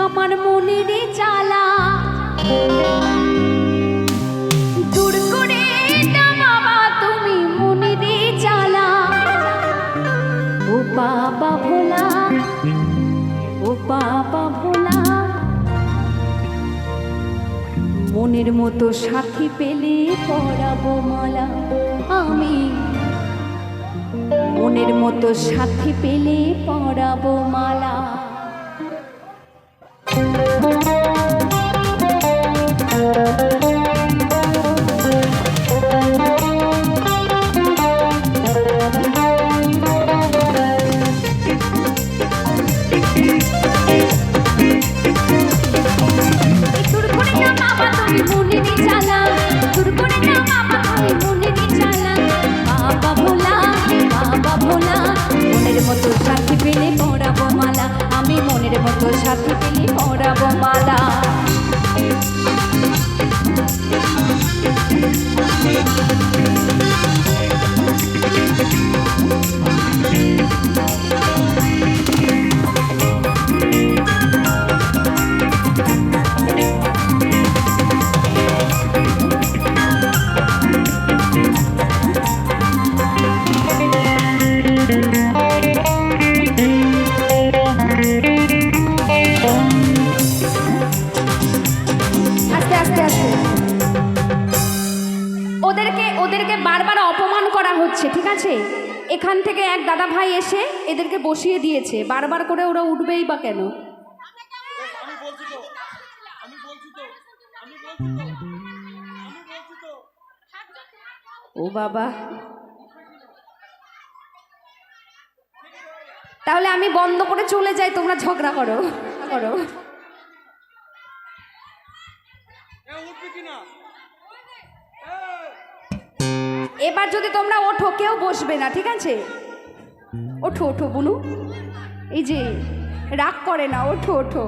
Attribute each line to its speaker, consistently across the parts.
Speaker 1: আমার মনের জ্বালা দূর করে দাও বাবা তুমি মনের জ্বালা। ও বাবা ভোলা, ও বাবা ভোলা, মনের মতো সাথী পেলে পরাবো মালা। আমি মনের মতো সাথী পেলে পরাবো মালা। মতো সাথী পেলে পরাবো মালা, আমি মনের মতো সাথী পেলে পরাবো মালা। ওদেরকে বারবার অপমান করা হচ্ছে, ঠিক আছে? এখান থেকে এক দাদা ভাই এসে এদেরকে বসিয়ে দিয়েছে, বারবার করে ওরা উঠবেই বা কেন? ও বাবা, তাহলে আমি বন্ধ করে চলে যাই, তোমরা ঝগড়া করো করো। এবার যদি তোমরা ওঠো কেউ বসবে না, ঠিক আছে? ওঠো ওঠো বুনু, এই যে রাগ করে না, ওঠো ওঠো।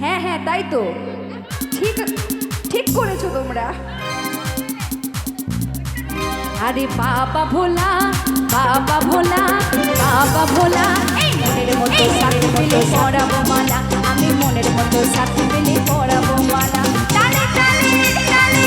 Speaker 1: হ্যাঁ হ্যাঁ তাই তো, ঠিক ঠিক করেছো তোমরা। আরে বাবা ভোলা, বাবা ভোলা, বাবা ভোলা, মনের মতো সাথী পেলে পরাবো মালা, আমি মনের মতো সাথী পেলে পরাবো মালা। তালে তালে তালে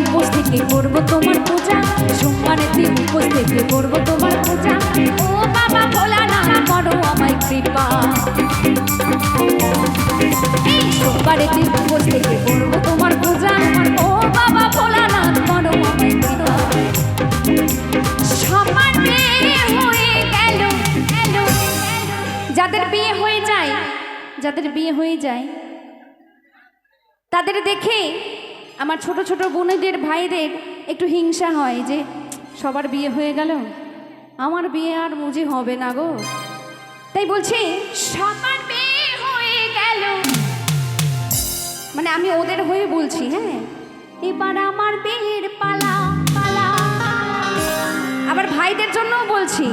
Speaker 1: উপোস থেকে করবো তোমার পূজা, সোমবারের দিন উপোস থেকে করবো তোমার পূজা। ও বাবা ভোলা না করো আমায় কৃপা, সোমবারের দিন উপোস থেকে করবো তোমার পূজা। ও বাবা ভোলা না করো আমায় কৃপা। সবার বিয়ে হয়ে গেল, যাদের বিয়ে হয়ে যায়, যাদের বিয়ে হয়ে যায় তাদের দেখে আমার ছোট ছোট বোনেদের ভাইদের একটু হিংসা হয় যে সবার বিয়ে হয়ে গেল, আমার বিয়ে আর মুজি হবে না গো। তাই বলছি সবার বিয়ে হয়ে গেল, মানে আমি ওদের হয়ে বলছি। হ্যাঁ, এবার আমার বিয়ের পালা পালা। আবার ভাইদের জন্যও বলছি,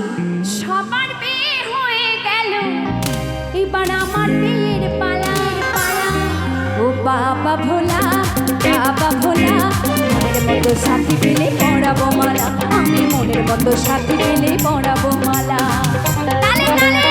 Speaker 1: সবার বিয়ে হয়ে গেল, এবার আমার বিয়ের পালা পালা। ও বাবা ভোলা, বাবা ভোলা, মনের মতো সাথী পেলে পরাবো মালা, আমি মনের মতো সাথী পেলে পরাবো মালা। তালে তালে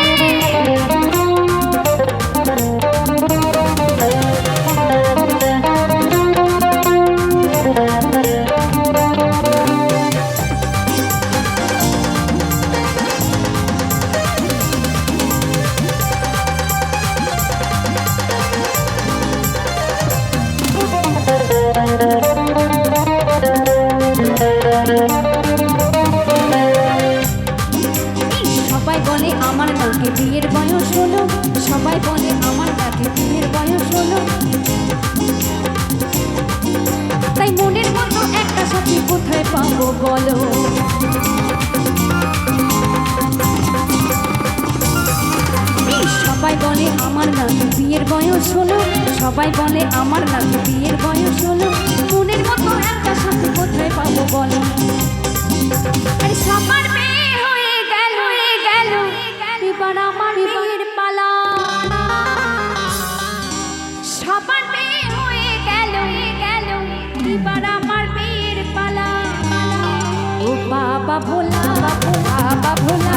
Speaker 1: বয়স হলো, সবাই বলে আমার নাকি বিয়ের বয়স হলো। মনের মতো একটা সাথে কোথায় পাবো বলো? আরে সবার বিয়ে হয়ে গেল, এবার আমার বিয়ের পালা। সবার বিয়ে হয়ে গেল, এবার আমার বিয়ের পালা। ও বাবা ভোলা, বাবা ভোলা,